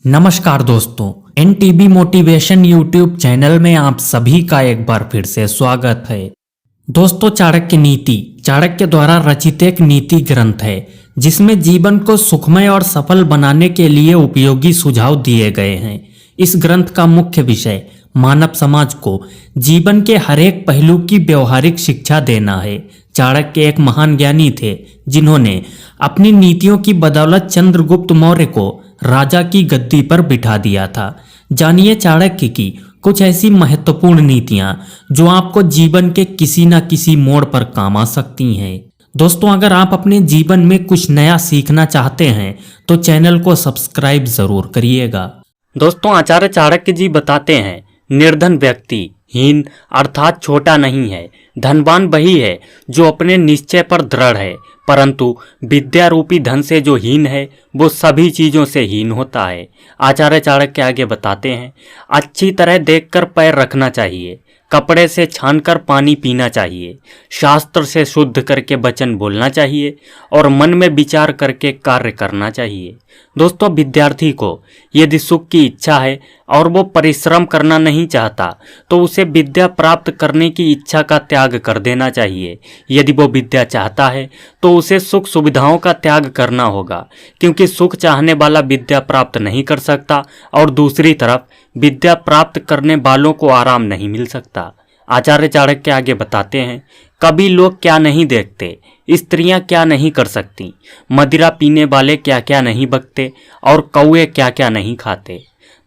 नमस्कार दोस्तों, NTB motivation YouTube channel में आप सभी का एक बार फिर से स्वागत है। दोस्तों, चाणक्य नीति चाणक्य द्वारा रचित एक नीति ग्रंथ है जिसमें जीवन को सुखमय और सफल बनाने के लिए उपयोगी सुझाव दिए गए हैं। इस ग्रंथ का मुख्य विषय मानव समाज को जीवन के हर एक पहलू की व्यवहारिक शिक्षा देना है। चाणक्य एक महान ज्ञानी थे जिन्होंने अपनी नीतियों की बदौलत चंद्रगुप्त मौर्य को राजा की गद्दी पर बिठा दिया था। जानिए चाणक्य की कुछ ऐसी महत्वपूर्ण नीतियां जो आपको जीवन के किसी न किसी मोड़ पर काम आ सकती हैं। दोस्तों, अगर आप अपने जीवन में कुछ नया सीखना चाहते हैं तो चैनल को सब्सक्राइब जरूर करिएगा। दोस्तों, आचार्य चाणक्य जी बताते हैं, निर्धन व्यक्ति हीन अर्थात छोटा नहीं है। धनवान वही है जो अपने निश्चय पर दृढ़ है, परंतु विद्या रूपी धन से जो हीन है वो सभी चीज़ों से हीन होता है। आचार्य चाणक्य आगे बताते हैं, अच्छी तरह देखकर पैर रखना चाहिए, कपड़े से छानकर पानी पीना चाहिए, शास्त्र से शुद्ध करके वचन बोलना चाहिए और मन में विचार करके कार्य करना चाहिए। दोस्तों, विद्यार्थी को यदि सुख की इच्छा है और वो परिश्रम करना नहीं चाहता तो उसे विद्या प्राप्त करने की इच्छा का त्याग कर देना चाहिए। यदि वो विद्या चाहता है तो उसे सुख सुविधाओं का त्याग करना होगा, क्योंकि सुख चाहने वाला विद्या प्राप्त नहीं कर सकता और दूसरी तरफ विद्या प्राप्त करने वालों को आराम नहीं मिल सकता। आचार्य चाणक्य आगे बताते हैं, कभी लोग क्या नहीं देखते, स्त्रियां क्या नहीं कर सकती, मदिरा पीने वाले क्या क्या नहीं बकते और कौए क्या क्या नहीं खाते।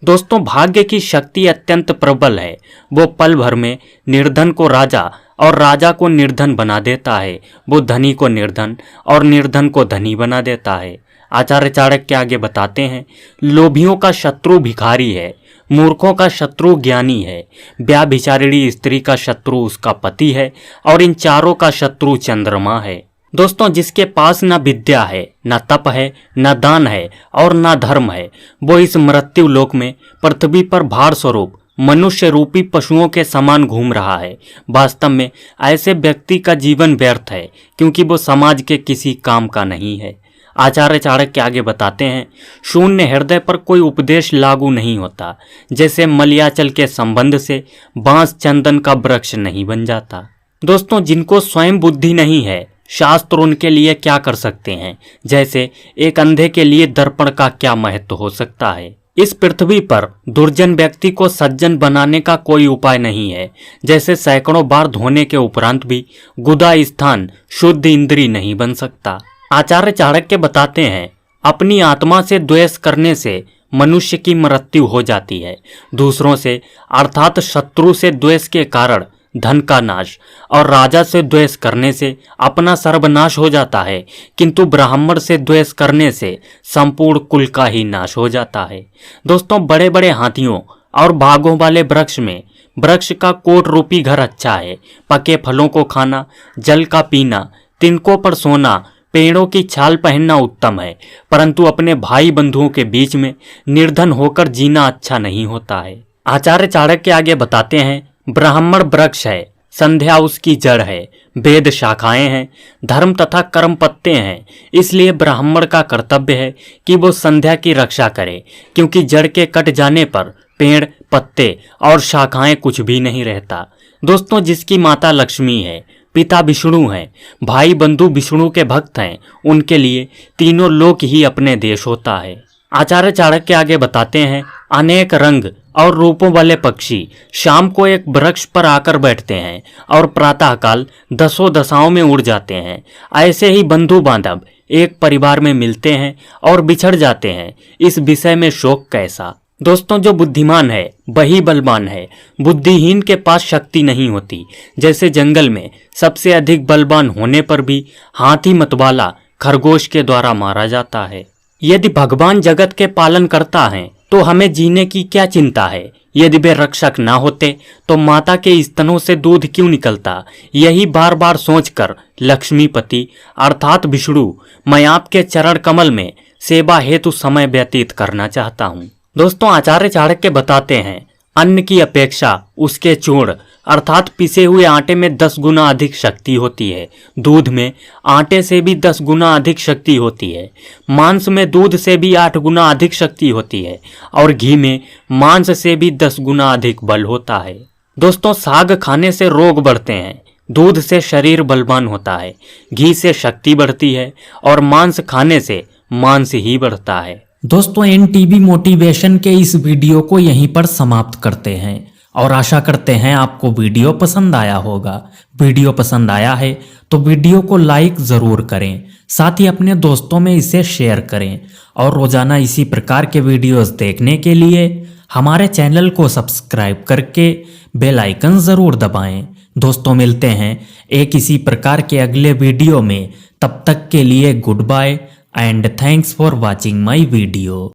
दोस्तों, भाग्य की शक्ति अत्यंत प्रबल है। वो पल भर में निर्धन को राजा और राजा को निर्धन बना देता है। वो धनी को निर्धन और निर्धन को धनी बना देता है। आचार्य चाणक्य आगे बताते हैं, लोभियों का शत्रु भिखारी है, मूर्खों का शत्रु ज्ञानी है, व्यभिचारिणी स्त्री का शत्रु उसका पति है और इन चारों का शत्रु चंद्रमा है। दोस्तों, जिसके पास न विद्या है, न तप है, न दान है और न धर्म है, वो इस मृत्यु लोक में पृथ्वी पर भार स्वरूप मनुष्य रूपी पशुओं के समान घूम रहा है। वास्तव में ऐसे व्यक्ति का जीवन व्यर्थ है, क्योंकि वो समाज के किसी काम का नहीं है। आचार्य चाणक्य आगे बताते हैं, शून्य हृदय पर कोई उपदेश लागू नहीं होता। जैसे मलयाचल के संबंध से बांस चंदन का वृक्ष नहीं बन जाता। दोस्तों, जिनको स्वयं बुद्धि नहीं है, शास्त्र उनके लिए क्या कर सकते हैं। जैसे एक अंधे के लिए दर्पण का क्या महत्व हो सकता है। इस पृथ्वी पर दुर्जन व्यक्ति को सज्जन बनाने का कोई उपाय नहीं है। जैसे सैकड़ों बार धोने के उपरांत भी गुदा स्थान शुद्ध इंद्री नहीं बन सकता। आचार्य चाणक्य बताते हैं, अपनी आत्मा से द्वेष करने से मनुष्य की मृत्यु हो जाती है। दूसरों से अर्थात शत्रु से द्वेष के कारण धन का नाश और राजा से द्वेष करने से अपना सर्वनाश हो जाता है, किंतु ब्राह्मण से द्वेष करने से संपूर्ण कुल का ही नाश हो जाता है। दोस्तों, बड़े बड़े हाथियों और बाघों वाले वृक्ष में वृक्ष का कोट रूपी घर अच्छा है। पके फलों को खाना, जल का पीना, तिनकों पर सोना, पेड़ों की छाल पहनना उत्तम है, परंतु अपने भाई बंधुओं के बीच में निर्धन होकर जीना अच्छा नहीं होता है। आचार्य चाणक्य आगे बताते हैं, ब्राह्मण वृक्ष है, संध्या उसकी जड़ है, वेद शाखाएं हैं, धर्म तथा कर्म पत्ते हैं। इसलिए ब्राह्मण का कर्तव्य है कि वो संध्या की रक्षा करे, क्योंकि जड़ के कट जाने पर पेड़, पत्ते और शाखाएं कुछ भी नहीं रहता। दोस्तों, जिसकी माता लक्ष्मी है, पिता विष्णु हैं, भाई बंधु विष्णु के भक्त हैं, उनके लिए तीनों लोक ही अपने देश होता है। आचार्य चाणक्य आगे बताते हैं, अनेक रंग और रूपों वाले पक्षी शाम को एक वृक्ष पर आकर बैठते हैं और प्रातःकाल दसों दशाओं में उड़ जाते हैं। ऐसे ही बंधु बांधव एक परिवार में मिलते हैं और बिछड़ जाते हैं। इस विषय में शोक कैसा। दोस्तों, जो बुद्धिमान है वही बलवान है, बुद्धिहीन के पास शक्ति नहीं होती। जैसे जंगल में सबसे अधिक बलवान होने पर भी हाथी मतवाला खरगोश के द्वारा मारा जाता है। यदि भगवान जगत के पालन करता है तो हमें जीने की क्या चिंता है। यदि वे रक्षक ना होते तो माता के स्तनों से दूध क्यों निकलता। यही बार बार सोचकर लक्ष्मीपति अर्थात विष्णु, मैं आपके चरण कमल में सेवा हेतु समय व्यतीत करना चाहता हूँ। दोस्तों, आचार्य चाणक्य बताते हैं, अन्न की अपेक्षा उसके चूर्ण अर्थात पिसे हुए आटे में 10 गुना अधिक शक्ति होती है। दूध में आटे से भी 10 गुना अधिक शक्ति होती है। मांस में दूध से भी 8 गुना अधिक शक्ति होती है और घी में मांस से भी 10 गुना अधिक बल होता है। दोस्तों, साग खाने से रोग बढ़ते हैं, दूध से शरीर बलवान होता है, घी से शक्ति बढ़ती है और मांस खाने से मांस ही बढ़ता है। दोस्तों, एनटीबी मोटिवेशन के इस वीडियो को यहीं पर समाप्त करते हैं और आशा करते हैं आपको वीडियो पसंद आया होगा। वीडियो पसंद आया है तो वीडियो को लाइक ज़रूर करें, साथ ही अपने दोस्तों में इसे शेयर करें और रोजाना इसी प्रकार के वीडियोस देखने के लिए हमारे चैनल को सब्सक्राइब करके बेल आइकन ज़रूर दबाएं। दोस्तों, मिलते हैं एक इसी प्रकार के अगले वीडियो में। तब तक के लिए goodbye and thanks for watching my video.